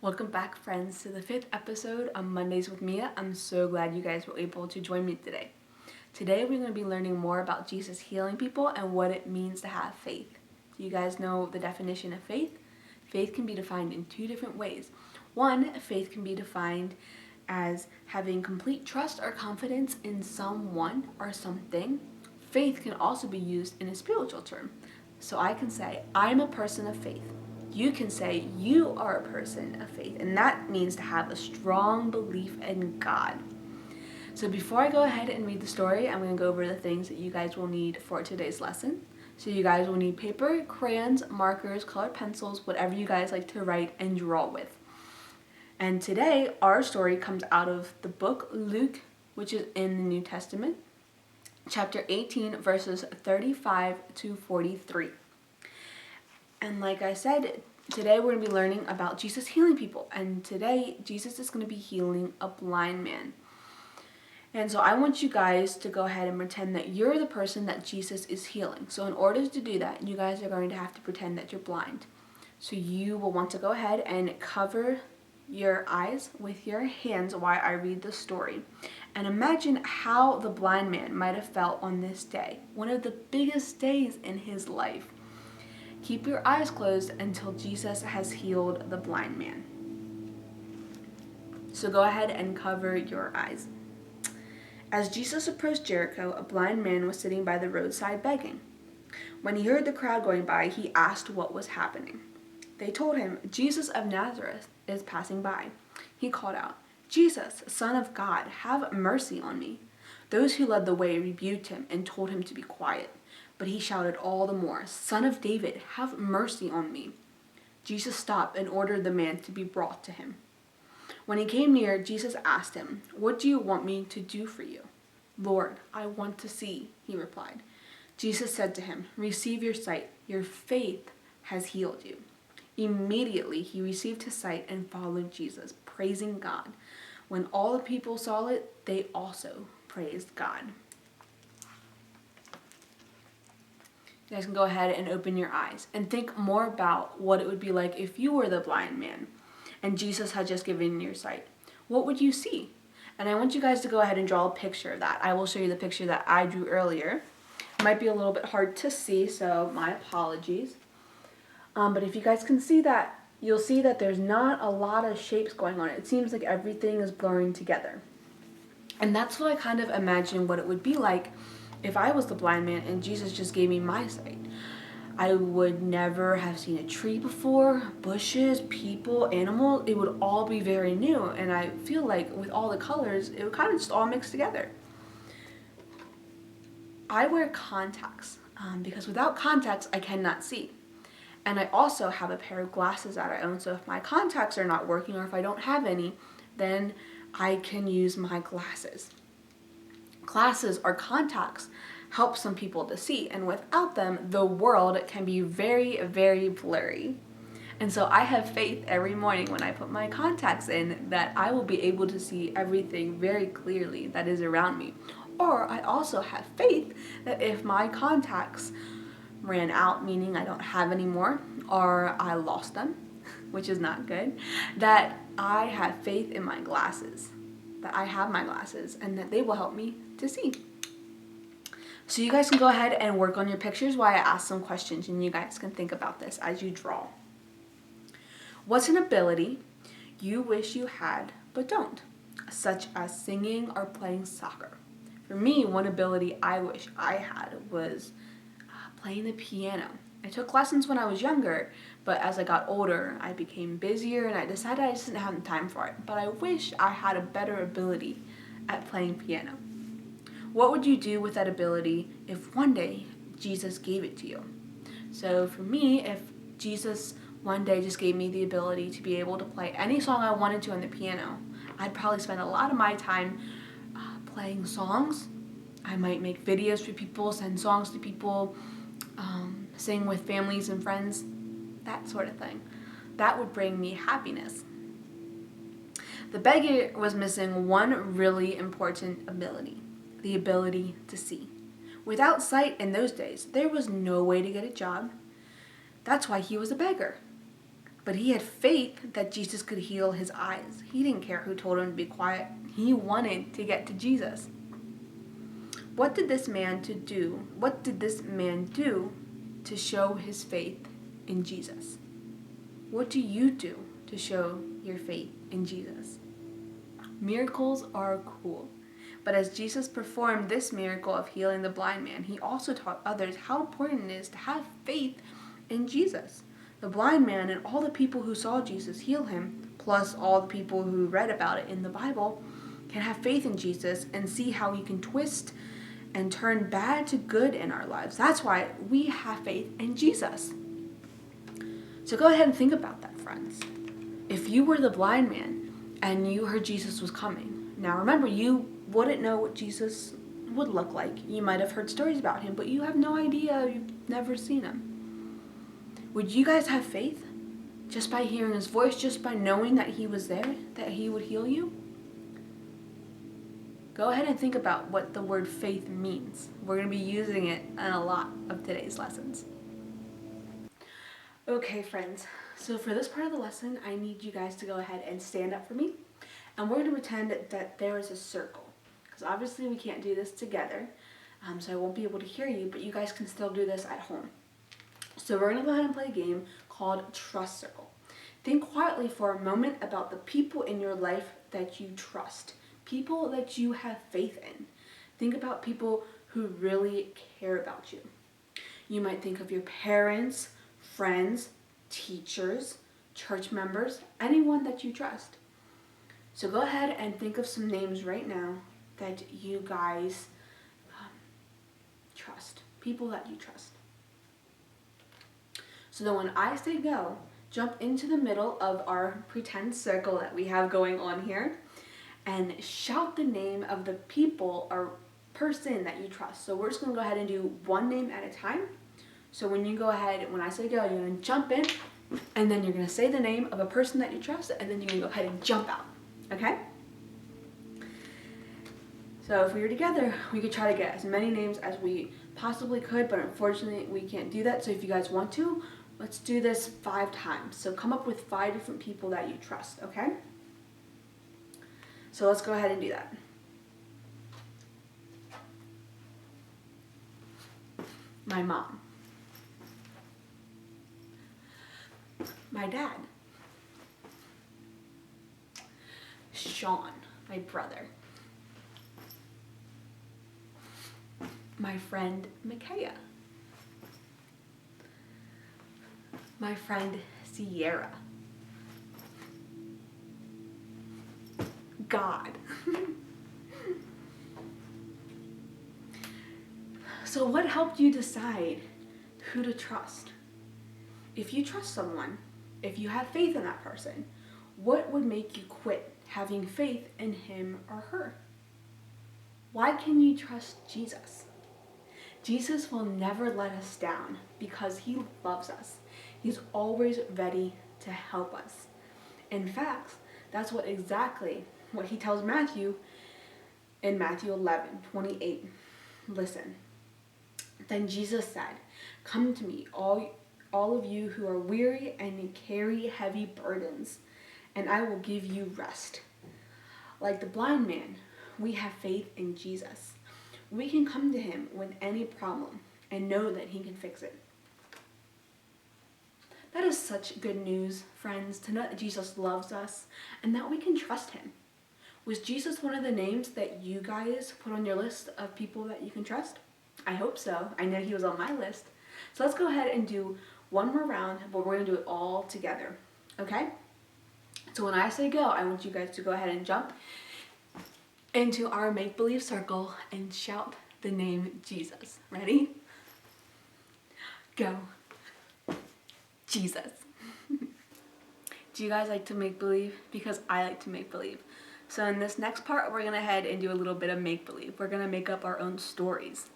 Welcome back, friends, to the 5th episode of Mondays with Mia. I'm so glad you guys were able to join me today. Today we're going to be learning more about Jesus healing people and what it means to have faith. Do you guys know the definition of faith? Faith can be defined in two different ways. One, faith can be defined as having complete trust or confidence in someone or something. Faith can also be used in a spiritual term. So I can say, I'm a person of faith. You can say you are a person of faith, and that means to have a strong belief in God. So before I go ahead and read the story, I'm going to go over the things that you guys will need for today's lesson. So you guys will need paper, crayons, markers, colored pencils, whatever you guys like to write and draw with. And today, our story comes out of the book Luke, which is in the New Testament, chapter 18, verses 35 to 43. And like I said, today we're going to be learning about Jesus healing people. And today, Jesus is going to be healing a blind man. And so I want you guys to go ahead and pretend that you're the person that Jesus is healing. So in order to do that, you guys are going to have to pretend that you're blind. So you will want to go ahead and cover your eyes with your hands while I read the story. And imagine how the blind man might have felt on this day, one of the biggest days in his life. Keep your eyes closed until Jesus has healed the blind man. So go ahead and cover your eyes. As Jesus approached Jericho, a blind man was sitting by the roadside begging. When he heard the crowd going by, he asked what was happening. They told him, Jesus of Nazareth is passing by. He called out, Jesus, Son of God, have mercy on me. Those who led the way rebuked him and told him to be quiet. But he shouted all the more, Son of David, have mercy on me. Jesus stopped and ordered the man to be brought to him. When he came near, Jesus asked him, What do you want me to do for you? Lord, I want to see, he replied. Jesus said to him, Receive your sight. Your faith has healed you. Immediately he received his sight and followed Jesus, praising God. When all the people saw it, they also praised God. You guys can go ahead and open your eyes and think more about what it would be like if you were the blind man and Jesus had just given you your sight. What would you see? And I want you guys to go ahead and draw a picture of that. I will show you the picture that I drew earlier. It might be a little bit hard to see, so my apologies. But if you guys can see that, you'll see that there's not a lot of shapes going on. It seems like everything is blurring together. And that's what I kind of imagine what it would be like if I was the blind man and Jesus just gave me my sight. I would never have seen a tree before, bushes, people, animals. It would all be very new. And I feel like with all the colors, it would kind of just all mix together. I wear contacts because without contacts, I cannot see. And I also have a pair of glasses that I own. So if my contacts are not working or if I don't have any, then I can use my glasses. Glasses or contacts help some people to see, and without them, the world can be very, very blurry. And so I have faith every morning when I put my contacts in that I will be able to see everything very clearly that is around me. Or I also have faith that if my contacts ran out, meaning I don't have any more, or I lost them, which is not good, that I have faith in my glasses, that I have my glasses, and that they will help me to see. So you guys can go ahead and work on your pictures while I ask some questions, and you guys can think about this as you draw. What's an ability you wish you had but don't, such as singing or playing soccer? For me, one ability I wish I had was playing the piano. I took lessons when I was younger, but as I got older, I became busier and I decided I just didn't have the time for it. But I wish I had a better ability at playing piano. What would you do with that ability if one day Jesus gave it to you? So for me, if Jesus one day just gave me the ability to be able to play any song I wanted to on the piano, I'd probably spend a lot of my time playing songs. I might make videos for people, send songs to people, sing with families and friends, that sort of thing. That would bring me happiness. The beggar was missing one really important ability, the ability to see. Without sight in those days, there was no way to get a job. That's why he was a beggar. But he had faith that Jesus could heal his eyes. He didn't care who told him to be quiet. He wanted to get to Jesus. What did this man do? What did this man do to show his faith in Jesus? What do you do to show your faith in Jesus? Miracles are cool. But as Jesus performed this miracle of healing the blind man, he also taught others how important it is to have faith in Jesus. The blind man and all the people who saw Jesus heal him, plus all the people who read about it in the Bible, can have faith in Jesus and see how he can twist and turn bad to good in our lives. That's why we have faith in Jesus. So go ahead and think about that, friends. If you were the blind man and you heard Jesus was coming, now remember, you wouldn't know what Jesus would look like. You might have heard stories about him, but you have no idea. You've never seen him. Would you guys have faith just by hearing his voice, just by knowing that he was there, that he would heal you? Go ahead and think about what the word faith means. We're going to be using it in a lot of today's lessons. Okay, friends, so for this part of the lesson, I need you guys to go ahead and stand up for me. And we're going to pretend that there is a circle. Because obviously we can't do this together, so I won't be able to hear you, but you guys can still do this at home. So we're going to go ahead and play a game called Trust Circle. Think quietly for a moment about the people in your life that you trust. People that you have faith in. Think about people who really care about you. You might think of your parents, friends, teachers, church members, anyone that you trust. So go ahead and think of some names right now that you guys trust. People that you trust. So then when I say go, jump into the middle of our pretend circle that we have going on here and shout the name of the people or person that you trust. So we're just going to go ahead and do one name at a time. So when you go ahead, when I say go, you're going to jump in, and then you're going to say the name of a person that you trust, and then you're going to go ahead and jump out. Okay? So if we were together, we could try to get as many names as we possibly could, but unfortunately we can't do that. So if you guys want to, let's do this 5 times. So come up with 5 different people that you trust, okay? So let's go ahead and do that. My mom. My dad. Sean, my brother. My friend Micaiah. My friend Sierra. God. So what helped you decide who to trust? If you trust someone, if you have faith in that person, what would make you quit having faith in him or her? Why can you trust Jesus? Jesus will never let us down because he loves us. He's always ready to help us. In fact, that's exactly what he tells Matthew in Matthew 11:28. Listen. Then Jesus said, "Come to me, all of you who are weary and carry heavy burdens, and I will give you rest." Like the blind man, we have faith in Jesus. We can come to him with any problem and know that he can fix it. That is such good news, friends, to know that Jesus loves us and that we can trust him. Was Jesus one of the names that you guys put on your list of people that you can trust? I hope so. I know he was on my list. So let's go ahead and do one more round, but we're going to do it all together. Okay? So when I say go, I want you guys to go ahead and jump into our make-believe circle and shout the name Jesus. Ready? Go. Jesus. Do you guys like to make believe? Because I like to make believe. So in this next part, we're going to head and do a little bit of make believe. We're going to make up our own stories.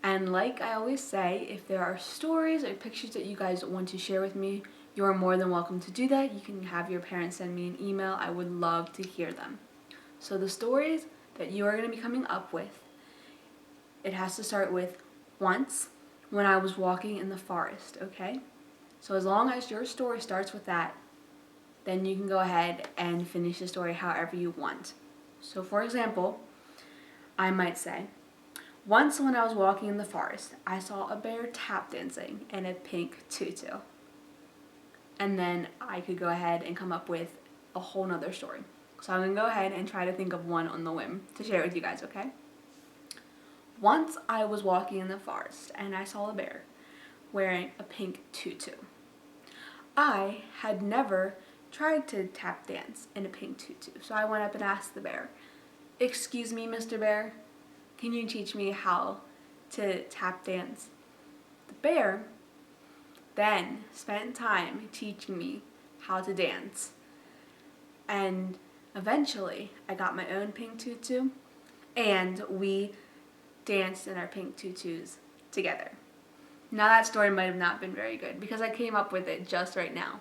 And like I always say, if there are stories or pictures that you guys want to share with me, you are more than welcome to do that. You can have your parents send me an email. I would love to hear them. So the stories that you are going to be coming up with, it has to start with once when I was walking in the forest, okay? So as long as your story starts with that, then you can go ahead and finish the story however you want. So for example, I might say, once when I was walking in the forest, I saw a bear tap dancing in a pink tutu. And then I could go ahead and come up with a whole nother story. So I'm going to go ahead and try to think of one on the whim to share with you guys, okay? Once I was walking in the forest and I saw a bear wearing a pink tutu. I had never tried to tap dance in a pink tutu, so I went up and asked the bear, "Excuse me, Mr. Bear, can you teach me how to tap dance?" The bear then spent time teaching me how to dance. And eventually, I got my own pink tutu, and we danced in our pink tutus together. Now that story might have not been very good because I came up with it just right now.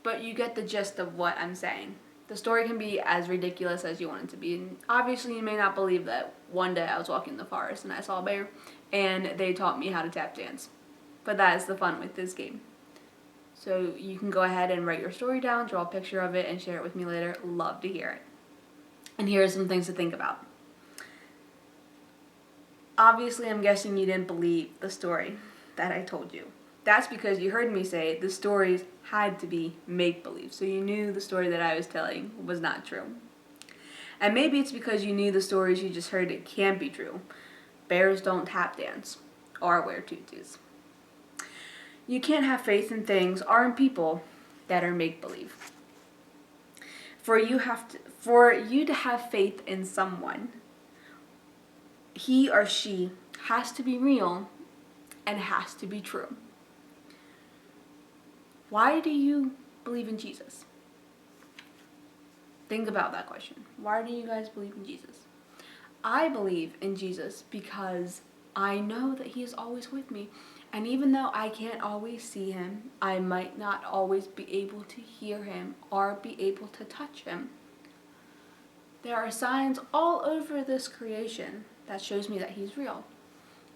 But you get the gist of what I'm saying. The story can be as ridiculous as you want it to be. And obviously you may not believe that one day I was walking in the forest and I saw a bear and they taught me how to tap dance. But that is the fun with this game. So you can go ahead and write your story down, draw a picture of it, and share it with me later. Love to hear it. And here are some things to think about. Obviously, I'm guessing you didn't believe the story that I told you. That's because you heard me say the stories had to be make-believe. So you knew the story that I was telling was not true. And maybe it's because you knew the stories you just heard it can't be true. Bears don't tap dance or wear tutus. You can't have faith in things or in people that are make-believe. For you to have faith in someone, he or she has to be real and has to be true. Why do you believe in Jesus? Think about that question. Why do you guys believe in Jesus? I believe in Jesus because I know that he is always with me. And even though I can't always see him, I might not always be able to hear him or be able to touch him. There are signs all over this creation that shows me that he's real.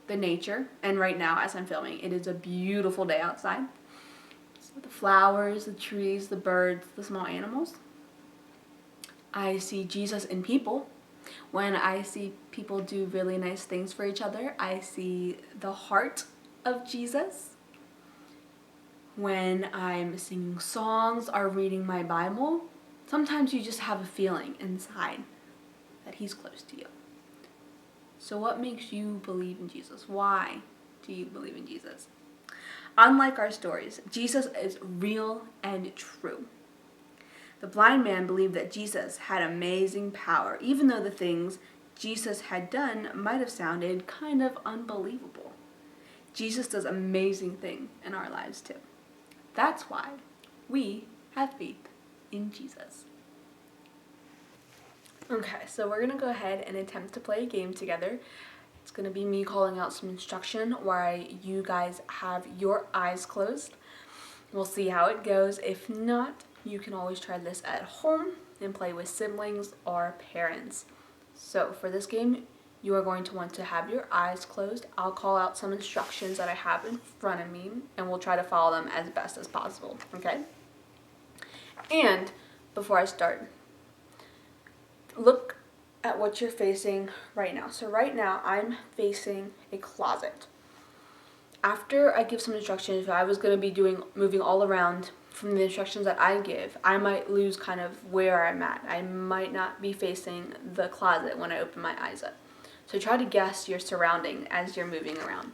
The nature, and right now as I'm filming, it is a beautiful day outside. So the flowers, the trees, the birds, the small animals. I see Jesus in people. When I see people do really nice things for each other, I see the heart of Jesus. When I'm singing songs or reading my Bible, sometimes you just have a feeling inside that he's close to you. So what makes you believe in Jesus? Why do you believe in Jesus? Unlike our stories, Jesus is real and true. The blind man believed that Jesus had amazing power, even though the things Jesus had done might have sounded kind of unbelievable. Jesus does amazing things in our lives too. That's why we have faith in Jesus. Okay, so we're going to go ahead and attempt to play a game together. It's going to be me calling out some instruction where you guys have your eyes closed. We'll see how it goes. If not, you can always try this at home and play with siblings or parents. So for this game, you are going to want to have your eyes closed. I'll call out some instructions that I have in front of me, and we'll try to follow them as best as possible, okay? And before I start, look at what you're facing right now. So right now, I'm facing a closet. After I give some instructions, if I was going to be moving all around from the instructions that I give, I might lose kind of where I'm at. I might not be facing the closet when I open my eyes up. So try to guess your surrounding as you're moving around.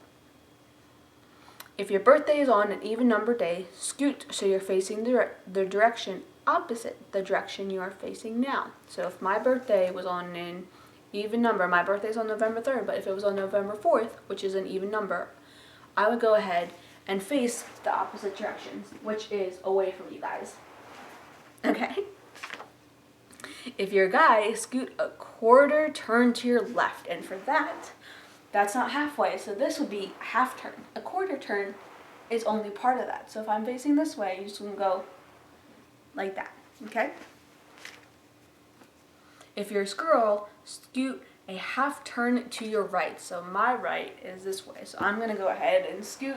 If your birthday is on an even number day, scoot so you're facing the direction opposite the direction you are facing now. So if my birthday was on an even number, my birthday's on November 3rd, but if it was on November 4th, which is an even number, I would go ahead and face the opposite directions, which is away from you guys. Okay? If you're a guy, scoot a quarter turn to your left, and for that, that's not halfway, so this would be a half turn. A quarter turn is only part of that. So if I'm facing this way, you just want to go like that, okay? If you're a squirrel, scoot a half turn to your right. So my right is this way. So I'm going to go ahead and scoot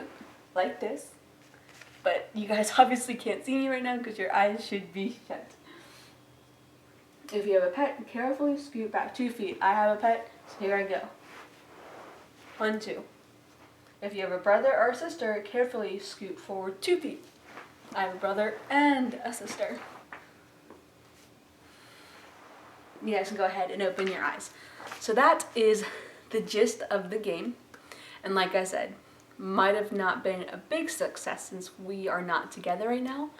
like this. but you guys obviously can't see me right now because your eyes should be shut. If you have a pet, carefully scoot back 2 feet. I have a pet, so here I go. 1, 2. If you have a brother or a sister, carefully scoot forward 2 feet. I have a brother and a sister. You guys can go ahead and open your eyes. So that is the gist of the game. And like I said, might have not been a big success since we are not together right now,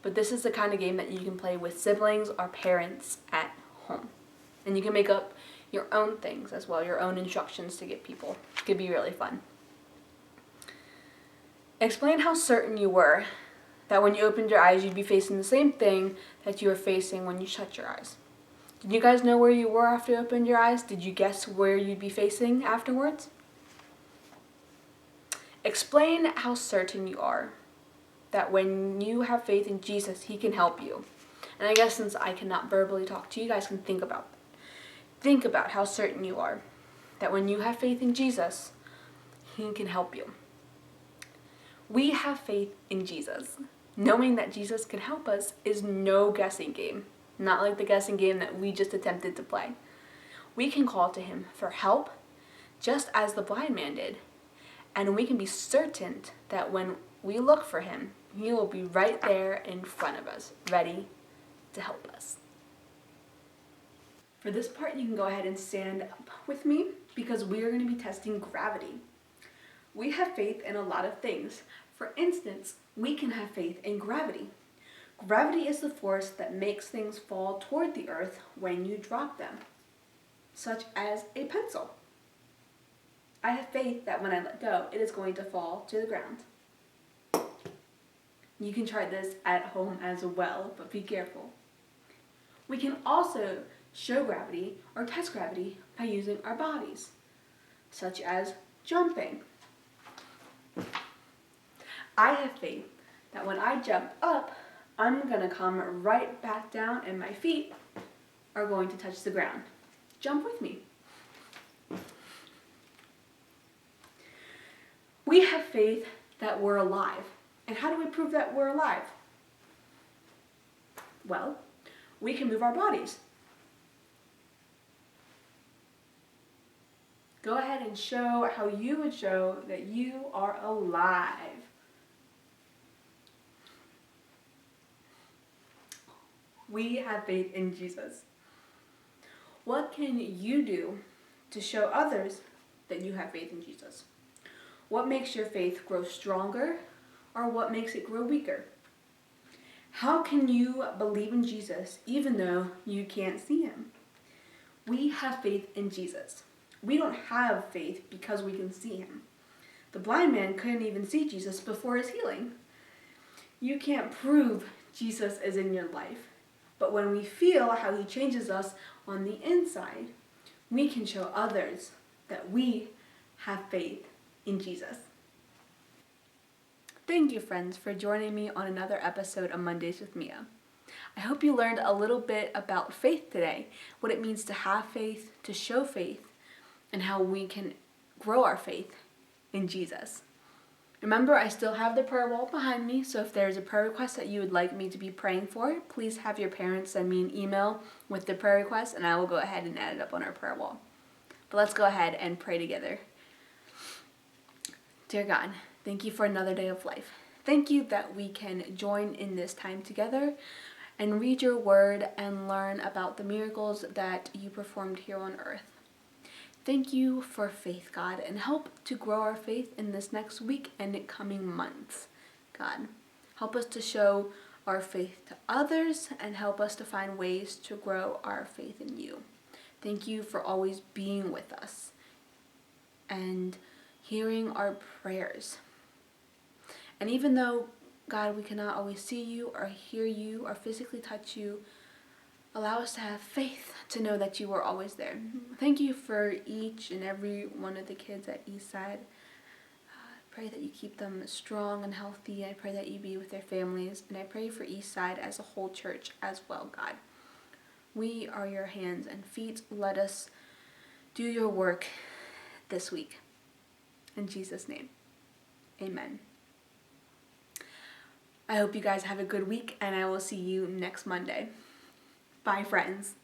but this is the kind of game that you can play with siblings or parents at home. And you can make up your own things as well, your own instructions to give people. It could be really fun. Explain how certain you were that when you opened your eyes, you'd be facing the same thing that you were facing when you shut your eyes. Did you guys know where you were after you opened your eyes? Did you guess where you'd be facing afterwards? Explain how certain you are that when you have faith in Jesus, he can help you. And I guess since I cannot verbally talk to you, you guys can think about that. Think about how certain you are that when you have faith in Jesus, he can help you. We have faith in Jesus. Knowing that Jesus can help us is no guessing game. Not like the guessing game that we just attempted to play. We can call to him for help, just as the blind man did. And we can be certain that when we look for him, he will be right there in front of us, ready to help us. For this part, you can go ahead and stand up with me because we are going to be testing gravity. We have faith in a lot of things. For instance, we can have faith in gravity. Gravity is the force that makes things fall toward the earth when you drop them, such as a pencil. I have faith that when I let go, it is going to fall to the ground. You can try this at home as well, but be careful. We can also show gravity or test gravity by using our bodies, such as jumping. I have faith that when I jump up, I'm going to come right back down and my feet are going to touch the ground. Jump with me. We have faith that we're alive. And how do we prove that we're alive? Well, we can move our bodies. Go ahead and show how you would show that you are alive. We have faith in Jesus. What can you do to show others that you have faith in Jesus? What makes your faith grow stronger, or what makes it grow weaker? How can you believe in Jesus even though you can't see him? We have faith in Jesus. We don't have faith because we can see him. The blind man couldn't even see Jesus before his healing. You can't prove Jesus is in your life, but when we feel how he changes us on the inside, we can show others that we have faith in Jesus. Thank you, friends, for joining me on another episode of Mondays with Mia. I hope you learned a little bit about faith today, what it means to have faith, to show faith, and how we can grow our faith in Jesus. Remember, I still have the prayer wall behind me, so if there's a prayer request that you would like me to be praying for, please have your parents send me an email with the prayer request, and I will go ahead and add it up on our prayer wall. But let's go ahead and pray together. Dear God, thank you for another day of life. Thank you that we can join in this time together and read your word and learn about the miracles that you performed here on earth. Thank you for faith, God, and help to grow our faith in this next week and coming months. God, help us to show our faith to others and help us to find ways to grow our faith in you. Thank you for always being with us and hearing our prayers. And even though, God, we cannot always see you or hear you or physically touch you, allow us to have faith to know that you are always there. Thank you for each and every one of the kids at Eastside. I pray that you keep them strong and healthy. I pray that you be with their families. And I pray for Eastside as a whole church as well, God. We are your hands and feet. Let us do your work this week. In Jesus' name, amen. I hope you guys have a good week, and I will see you next Monday. Bye, friends.